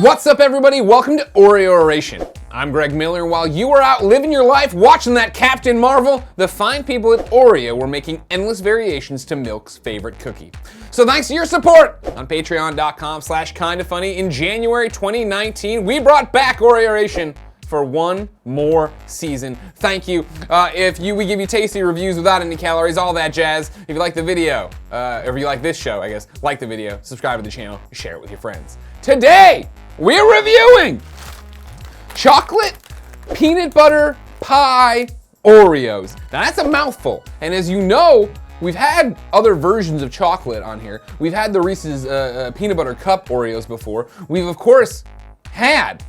What's up, everybody? Welcome to Oreo Oration. I'm Greg Miller. While you were out living your life watching that Captain Marvel, the fine people at Oreo were making endless variations to Milk's favorite cookie. So thanks to your support on patreon.com/kindafunny, in January 2019, we brought back Oreo Oration for one more season. Thank you. We give you tasty reviews without any calories, all that jazz. If you like the video, or if you like this show, I guess, like the video, subscribe to the channel, share it with your friends. Today, we're reviewing chocolate peanut butter pie Oreos. Now that's a mouthful, and as you know, we've had other versions of chocolate on here. We've had the Reese's peanut butter cup Oreos before. We've of course had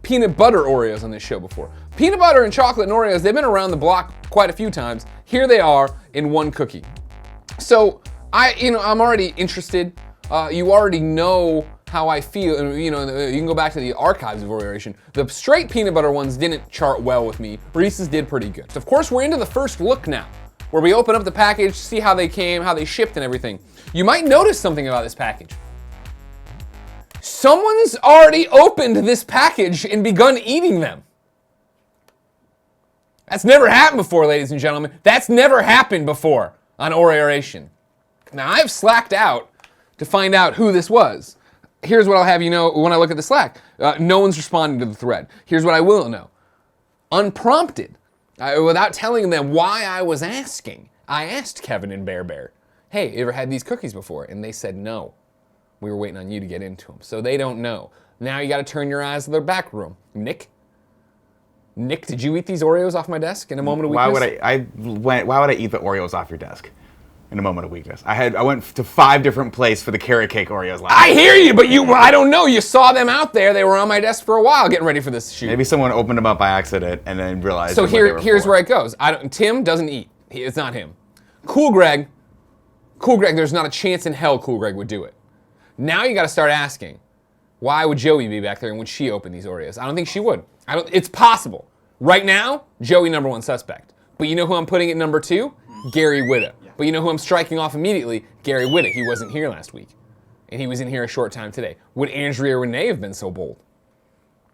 peanut butter Oreos on this show before. Peanut butter and chocolate and Oreos, they've been around the block quite a few times. Here they are in one cookie. So I'm already interested. You already know how I feel, and you can go back to the archives of Oration. The straight peanut butter ones didn't chart well with me. Reese's did pretty good. So of course, we're into the first look now, where we open up the package, see how they came, how they shipped and everything. You might notice something about this package. Someone's already opened this package and begun eating them. That's never happened before, ladies and gentlemen. That's never happened before on Oration. Now, I've slacked out to find out who this was. Here's what I'll have you know when I look at the Slack. No one's responding to the thread. Here's what I will know. Unprompted, without telling them why I was asking, I asked Kevin and Bear Bear, hey, you ever had these cookies before? And they said no. We were waiting on you to get into them. So they don't know. Now you got to turn your eyes to their back room. Nick, did you eat these Oreos off my desk in a moment of weakness? Why would I eat the Oreos off your desk in a moment of weakness? I went to 5 different places for the carrot cake Oreos last I hear you, but I don't know. You saw them out there. They were on my desk for a while getting ready for this shoot. Maybe someone opened them up by accident and then realized. So here's where it goes. Tim doesn't eat. It's not him. Cool Greg, there's not a chance in hell Cool Greg would do it. Now you got to start asking, why would Joey be back there and would she open these Oreos? I don't think she would. It's possible. Right now, Joey number 1 suspect. But you know who I'm putting at number 2? Gary Whitta. Yeah. But you know who I'm striking off immediately? Gary Whitta. He wasn't here last week. And he was in here a short time today. Would Andrea Renee have been so bold?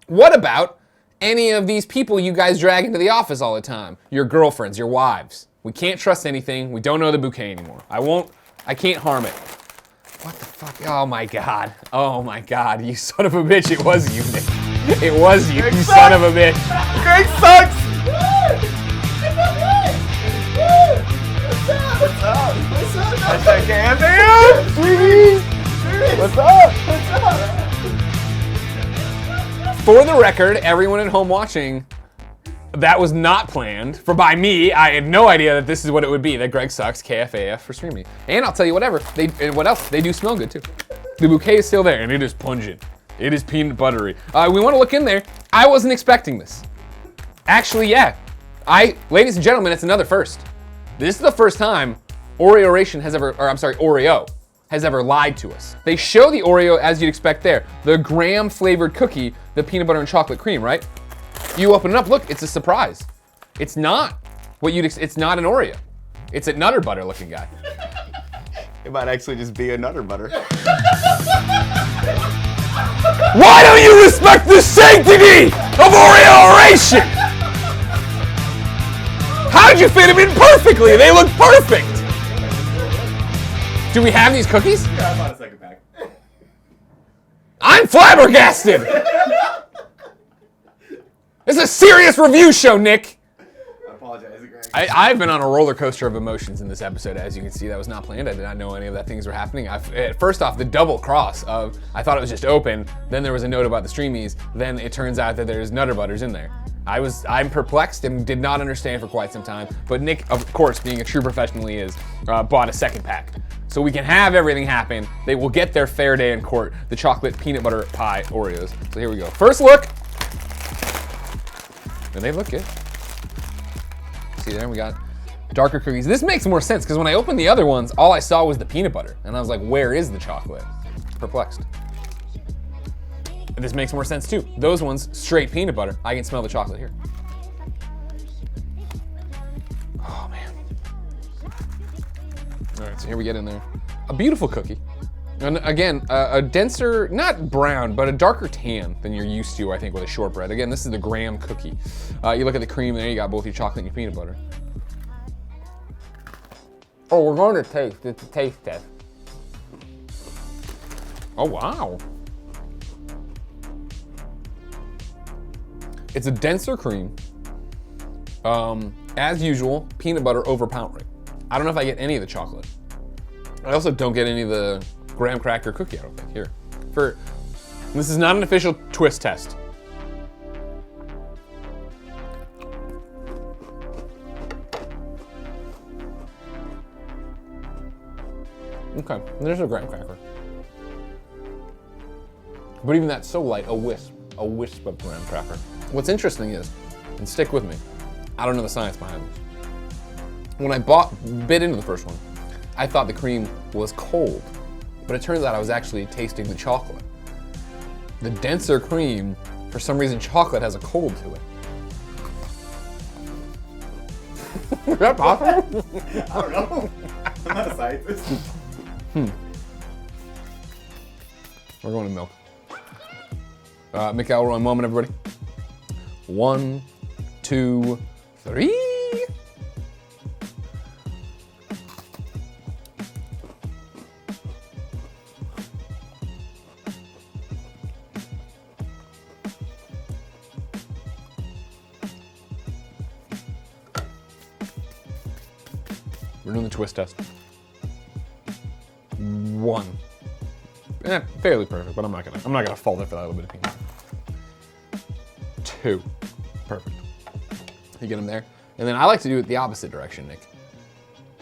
What about any of these people you guys drag into the office all the time? Your girlfriends, your wives. We can't trust anything. We don't know the bouquet anymore. I can't harm it. What the fuck? Oh my God. Oh my God. You son of a bitch. It was you, Nick. It was you, you son of a bitch. Greg sucks! What's up? What's up, Anthony? Sweetie! What's up? For the record, everyone at home watching, that was not planned by me. I had no idea that this is what it would be, that Greg sucks, KFAF for streaming. And I'll tell you whatever, what else? They do smell good too. The bouquet is still there and it is pungent. It is peanut buttery. We want to look in there. I wasn't expecting this. Actually, yeah. Ladies and gentlemen, it's another first. This is the first time Oreo has ever lied to us. They show the Oreo as you'd expect there. The graham flavored cookie, the peanut butter and chocolate cream, right? You open it up, look, it's a surprise. It's not it's not an Oreo. It's a Nutter Butter looking guy. It might actually just be a Nutter Butter. Why don't you respect the sanctity of Oreo Oration? How'd you fit them in perfectly? They look perfect. Do we have these cookies? Yeah, I bought a second pack. I'm flabbergasted. It's a serious review show, Nick. I apologize, Greg. I've been on a roller coaster of emotions in this episode, as you can see. That was not planned. I did not know any of that things were happening. First off, the double cross of, I thought it was just open, then there was a note about the streamies, then it turns out that there's Nutter Butters in there. I'm perplexed and did not understand for quite some time, but Nick, of course, being a true professional he is, bought a second pack. So we can have everything happen. They will get their fair day in court, the chocolate peanut butter pie Oreos. So here we go. First look. And they look good. See there, we got darker cookies. This makes more sense because when I opened the other ones, all I saw was the peanut butter. And I was like, where is the chocolate? Perplexed. This makes more sense too. Those ones, straight peanut butter. I can smell the chocolate here. Oh man. All right, so here we get in there. A beautiful cookie. And again, a denser, not brown, but a darker tan than you're used to, I think, with a shortbread. Again, this is the graham cookie. You look at the cream there, you got both your chocolate and your peanut butter. Oh, we're going to taste. It's a taste test. Oh, wow. It's a denser cream. As usual, peanut butter overpowering. I don't know if I get any of the chocolate. I also don't get any of the graham cracker cookie, I don't think. Here. This is not an official twist test. Okay, there's a graham cracker. But even that's so light, a wisp of graham cracker. What's interesting is, and stick with me, I don't know the science behind this. When I bit into the first one, I thought the cream was cold, but it turns out I was actually tasting the chocolate. The denser cream, for some reason, chocolate has a cold to it. Is that possible? I don't know. I'm not a scientist. We're going to milk. McElroy moment, everybody. 1, 2, 3. We're doing the twist test. 1. Fairly perfect, but I'm not gonna fault it for that little bit of peanut. 2. Perfect. You get them there. And then I like to do it the opposite direction, Nick.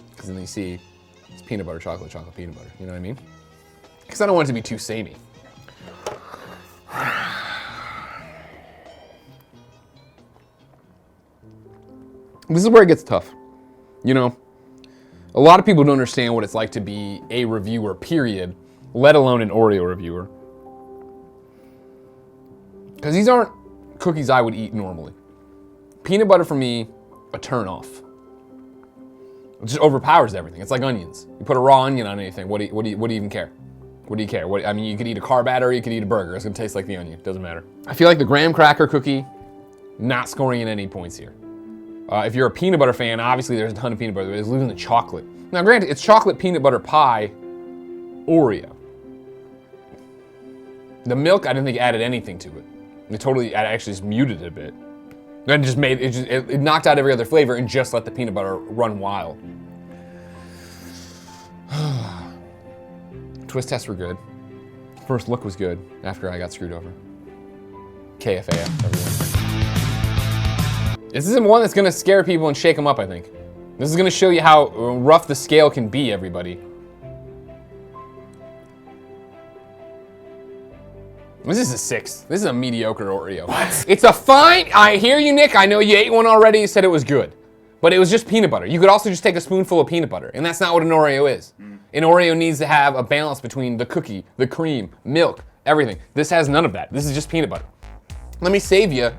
Because then you see it's peanut butter, chocolate, chocolate, peanut butter. You know what I mean? Because I don't want it to be too samey. This is where it gets tough. You know, a lot of people don't understand what it's like to be a reviewer, period, let alone an Oreo reviewer. Because these aren't cookies I would eat normally. Peanut butter for me, a turn off. It just overpowers everything. It's like onions. You put a raw onion on anything, what do you even care? What do you care? I mean, you could eat a carb batter or you could eat a burger. It's gonna taste like the onion, doesn't matter. I feel like the graham cracker cookie, not scoring in any points here. If you're a peanut butter fan, obviously there's a ton of peanut butter, but it's losing the chocolate. Now granted, it's chocolate peanut butter pie Oreo. The milk, I didn't think added anything to it. It actually just muted it a bit. Then just made it knocked out every other flavor and just let the peanut butter run wild. Twist tests were good. First look was good after I got screwed over. KFAF, everyone. This isn't one that's gonna scare people and shake them up, I think. This is gonna show you how rough the scale can be, everybody. This is a 6. This is a mediocre Oreo. What? It's a fine, I hear you, Nick. I know you ate one already, you said it was good. But it was just peanut butter. You could also just take a spoonful of peanut butter, and that's not what an Oreo is. An Oreo needs to have a balance between the cookie, the cream, milk, everything. This has none of that. This is just peanut butter. Let me save you.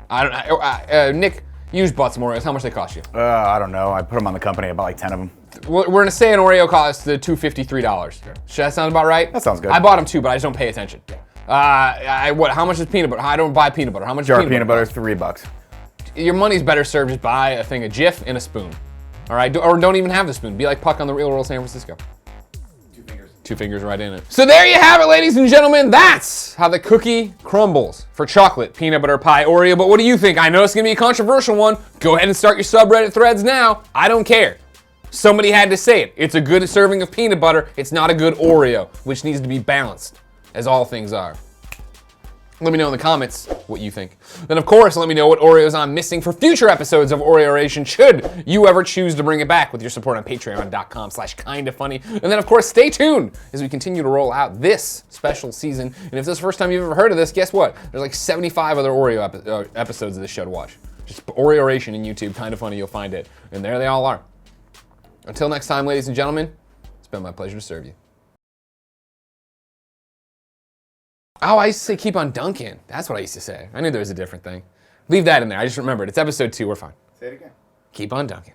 Nick, you just bought some Oreos. How much they cost you? I don't know. I put them on the company. I bought like 10 of them. We're gonna say an Oreo costs $2.53. Should that sound about right? That sounds good. I bought them too, but I just don't pay attention. How much is peanut butter? I don't buy peanut butter. How much Jar is of peanut butter is $3. Your money's better served just buy a thing of Jif and a spoon. All right, or don't even have the spoon. Be like Puck on the Real World San Francisco. 2 fingers. 2 fingers right in it. So there you have it, ladies and gentlemen. That's how the cookie crumbles for chocolate peanut butter pie Oreo. But what do you think? I know it's gonna be a controversial one. Go ahead and start your subreddit threads now. I don't care. Somebody had to say it. It's a good serving of peanut butter. It's not a good Oreo, which needs to be balanced, as all things are. Let me know in the comments what you think. Then, of course, let me know what Oreos I'm missing for future episodes of Oration, should you ever choose to bring it back with your support on patreon.com/kindafunny. And then, of course, stay tuned as we continue to roll out this special season. And if this is the first time you've ever heard of this, guess what? There's like 75 other Oreo episodes of this show to watch. Just Oration in YouTube, Kinda Funny, you'll find it. And there they all are. Until next time, ladies and gentlemen, it's been my pleasure to serve you. Oh, I used to say keep on dunking. That's what I used to say. I knew there was a different thing. Leave that in there. I just remembered. It's episode 2. We're fine. Say it again. Keep on dunking.